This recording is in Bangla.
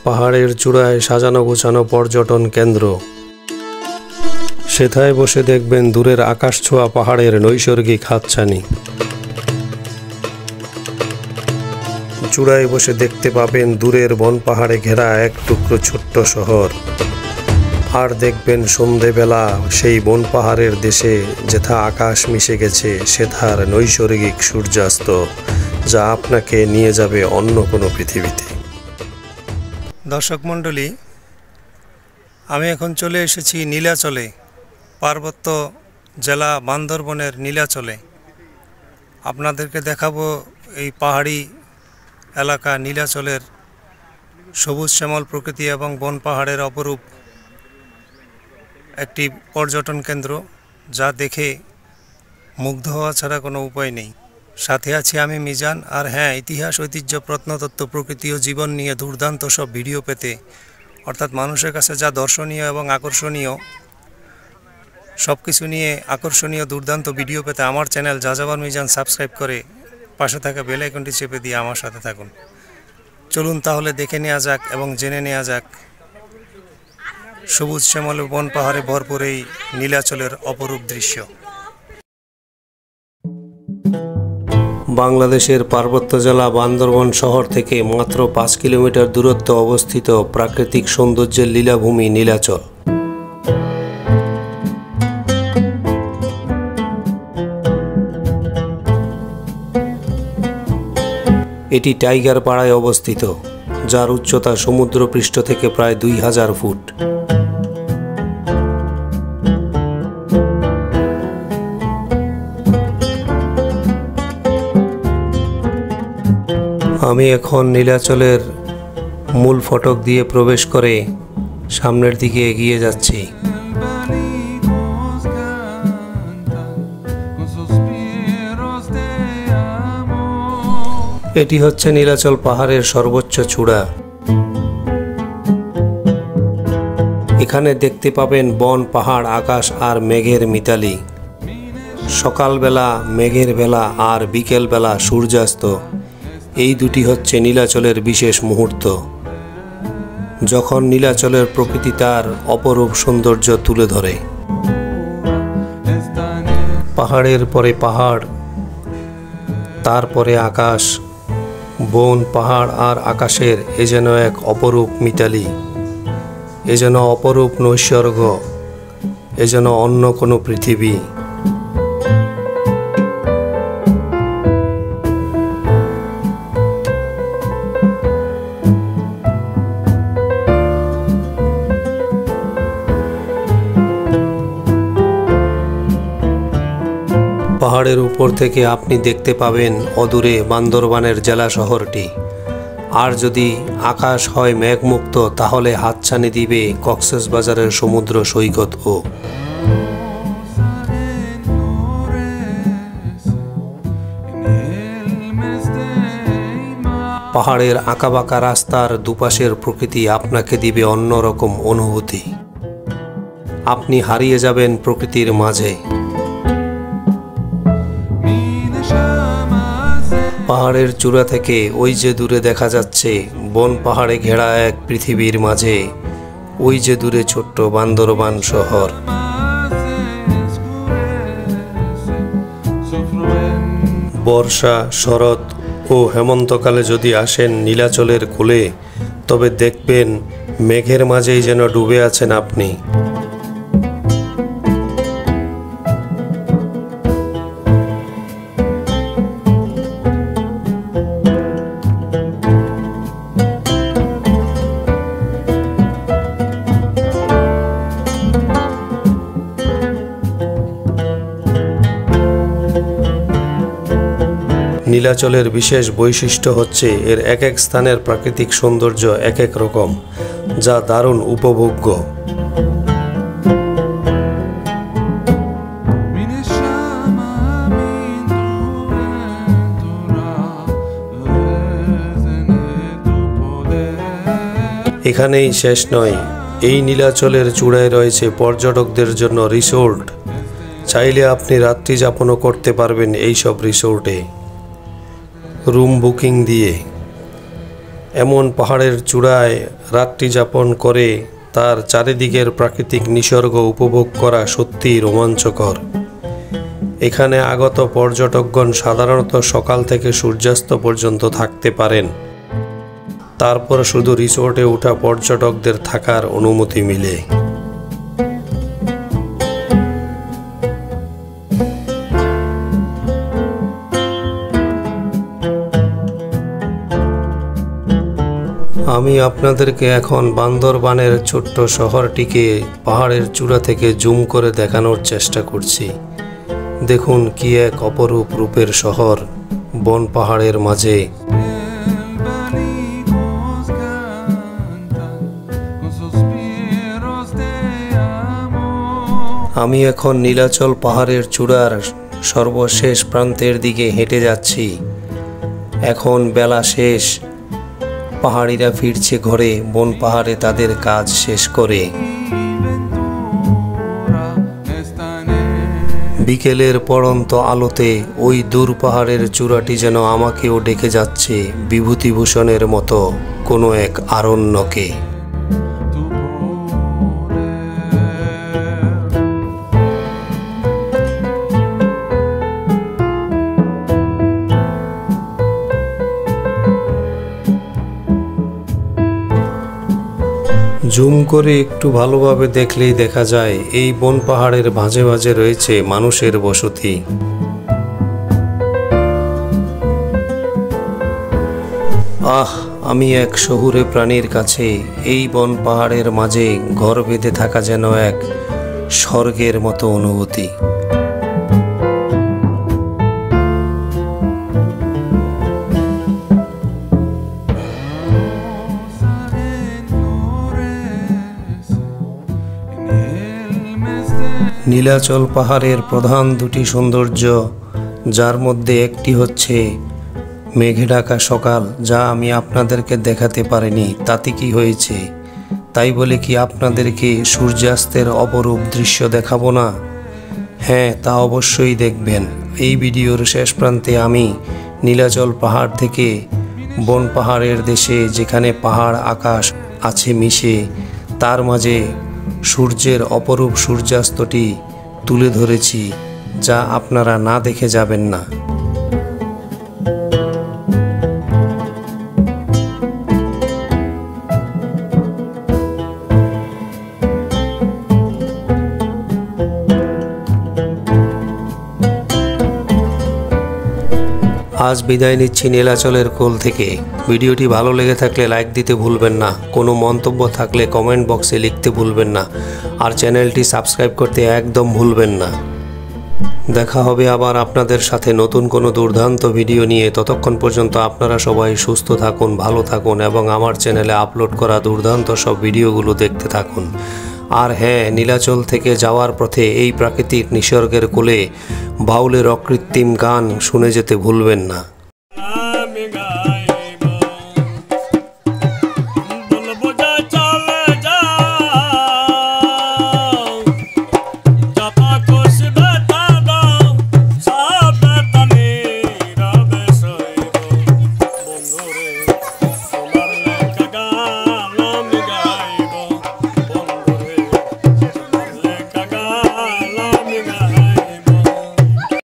পাহাড়ের চূড়ায় সাজানো গোছানো পর্যটন কেন্দ্র। সেথায় বসে দেখবেন দূরের আকাশ ছোঁয়া পাহাড়ের নৈসর্গিক হাতছানি। চূড়ায় বসে দেখতে পাবেন দূরের বন পাহাড়ে ঘেরা এক টুকরো ছোট্ট শহর। আর দেখবেন সন্ধেবেলা সেই বন পাহাড়ের দেশে যেথা আকাশ মিশে গেছে সেথার নৈসর্গিক সূর্যাস্ত, যা আপনাকে নিয়ে যাবে অন্য কোনো পৃথিবীতে। দর্শক মণ্ডলী, আমি এখন চলে এসেছি নীলাচলে, পার্বত্য জেলা বান্দরবনের নীলাচলে। আপনাদেরকে দেখাবো এই পাহাড়ি এলাকা নীলাচলের সবুজ শ্যামল প্রকৃতি এবং বন পাহাড়ের অপরূপ একটি পর্যটন কেন্দ্র, যা দেখে মুগ্ধ হওয়া ছাড়া কোনো উপায় নেই। সাথে আছি আমি মিজান। আর হ্যাঁ, ইতিহাস, ঐতিহ্য, প্রত্নতত্ত্ব, প্রকৃতি ও জীবন নিয়ে দুর্দান্ত সব ভিডিও পেতে, অর্থাৎ মানুষের কাছে যা দর্শনীয় এবং আকর্ষণীয়, সব কিছু নিয়ে আকর্ষণীয় দুর্দান্ত ভিডিও পেতে আমার চ্যানেল যাযাবর মিজান সাবস্ক্রাইব করে পাশে থাকা বেল আইকনটি চেপে দিয়ে আমার সাথে থাকুন। চলুন তাহলে দেখে নেওয়া যাক এবং জেনে নেওয়া যাক সবুজ শ্যামল বন পাহাড়ে ভরপুর এই নীলাচলের অপরূপ দৃশ্য। বাংলাদেশের পার্বত্য জেলা বান্দরবন শহর থেকে মাত্র 5 কিলোমিটার দূরত্বে অবস্থিত প্রাকৃতিক সৌন্দর্যের লীলাভূমি নীলাচল। এটি টাইগার পাড়ায় অবস্থিত, যার উচ্চতা সমুদ্রপৃষ্ঠ থেকে প্রায় 2000 ফুট। আমি এখন নীলাচলের মূল ফটক দিয়ে প্রবেশ করে সামনের দিকে এগিয়ে যাচ্ছি। এটি হচ্ছে নীলাচল পাহাড়ের সর্বোচ্চ চূড়া। এখানে দেখতে পাবেন বন, পাহাড়, আকাশ আর মেঘের মিতালি। সকালবেলা মেঘের বেলা আর বিকেলবেলা সূর্যাস্ত, এই দুটি হচ্ছে নীলাচলের বিশেষ মুহূর্ত, যখন নীলাচলের প্রকৃতি তার অপরূপ সৌন্দর্য তুলে ধরে। পাহাড়ের পরে পাহাড়, তারপরে আকাশ, বন, পাহাড় আর আকাশের এ যেন এক অপরূপ মিতালি, এ যেন অপরূপ নৈসর্গ, এ যেন অন্য কোনো পৃথিবী। পাহাড়ের উপর থেকে আপনি দেখতে পাবেন অদূরে বান্দরবানের জেলা শহরটি। আর যদি আকাশ হয় মেঘমুক্ত, তাহলে হাতছানি দিবে কক্সবাজারের সমুদ্র সৈকতও। পাহাড়ের আঁকাবাঁকা রাস্তার দুপাশের প্রকৃতি আপনাকে দিবে অন্যরকম অনুভূতি। আপনি হারিয়ে যাবেন প্রকৃতির মাঝে। পাহাড়ের চূড়া থেকে ওই যে দূরে দেখা যাচ্ছে বন পাহাড়ে ঘেরা এক পৃথিবীর মাঝে, ওই যে দূরে ছোট্ট বান্দরবান শহর। বর্ষা, শরৎ ও হেমন্তকালে যদি আসেন নীলাচলের কোলে, তবে দেখবেন মেঘের মাঝেই যেন ডুবে আছেন আপনি। নীলাচলের বিশেষ বৈশিষ্ট্য হচ্ছে এর এক এক স্থানের প্রাকৃতিক সৌন্দর্য এক এক রকম, যা দারুণ উপভোগ্য। এখানেই শেষ নয়, এই নীলাচলের চূড়ায় রয়েছে পর্যটকদের জন্য রিসোর্ট। চাইলে আপনি রাত্রি যাপনও করতে পারবেন এই সব রিসোর্টে রুম বুকিং দিয়ে। এমন পাহাড়ের চূড়ায় রাত্রি যাপন করে তার চারিদিকের প্রাকৃতিক নিসর্গ উপভোগ করা সত্যিই রোমাঞ্চকর। এখানে আগত পর্যটকগণ সাধারণত সকাল থেকে সূর্যাস্ত পর্যন্ত থাকতে পারেন। তারপর শুধু রিসোর্টে ওঠা পর্যটকদের থাকার অনুমতি মিলে। আমি আপনাদেরকে এখন বান্দরবানের ছোট্ট শহরটিকে পাহাড়ের চূড়া থেকে জুম করে দেখানোর চেষ্টা করছি। দেখুন কি এক অপরূপ রূপের শহর বন পাহাড়ের মাঝে। আমি এখন নীলাচল পাহাড়ের চূড়ার সর্বশেষ প্রান্তের দিকে হেঁটে যাচ্ছি। এখন বেলা শেষ, পাহাড়িরা ফিরছে ঘরে বন পাহাড়ে তাদের কাজ শেষ করে। বিকেলের পড়ন্ত আলোতে ওই দূর পাহাড়ের চূড়াটি যেন আমাকেও ডেকে যাচ্ছে বিভূতিভূষণের মতো কোনো এক আরণ্যকে। জুম করে একটু ভালোভাবে দেখলেই দেখা যায় এই বন পাহাড়ের মাঝে মাঝে রয়েছে মানুষের বসতি। আমি এক শহুরে প্রাণীর কাছে এই বন পাহাড়ের মাঝে ঘর বেঁধে থাকা যেন এক স্বর্গের মতো অনুভূতি। নীলাচল পাহাড়ের প্রধান দুটি সৌন্দর্য, যার মধ্যে একটি হচ্ছে মেঘে ঢাকা সকাল, যা আমি আপনাদেরকে দেখাতে পারিনি। তাতে কি হয়েছে, তাই বলে কি আপনাদেরকে সূর্যাস্তের অপরূপ দৃশ্য দেখাবো না? হ্যাঁ, তা অবশ্যই দেখবেন। এই ভিডিওর শেষ প্রান্তে আমি নীলাচল পাহাড় থেকে বন পাহাড়ের দেশে, যেখানে পাহাড় আকাশ আছে মিশে, তার মাঝে সূর্যের অপরূপ সূর্যাস্তটি তুলে ধরেছি, যা আপনারা না দেখে যাবেন না। আজ বিদায় নিচ্ছি নীলাচলের কোল থেকে। ভিডিওটি ভালো লেগে থাকলে লাইক দিতে ভুলবেন না, কোনো মন্তব্য থাকলে কমেন্ট বক্সে লিখতে ভুলবেন না, আর চ্যানেলটি সাবস্ক্রাইব করতে একদম ভুলবেন না। দেখা হবে আবার আপনাদের সাথে নতুন কোনো দুর্দান্ত ভিডিও নিয়ে। ততক্ষণ পর্যন্ত আপনারা সবাই সুস্থ থাকুন, ভালো থাকুন এবং আমার চ্যানেলে আপলোড করা দুর্দান্ত সব ভিডিওগুলো দেখতে থাকুন। আর হ্যাঁ, নীলাচল থেকে যাওয়ার পথে এই প্রাকৃতিক নিসর্গের কোলে বাউলের অকৃত্রিম গান শুনে যেতে ভুলবেন না।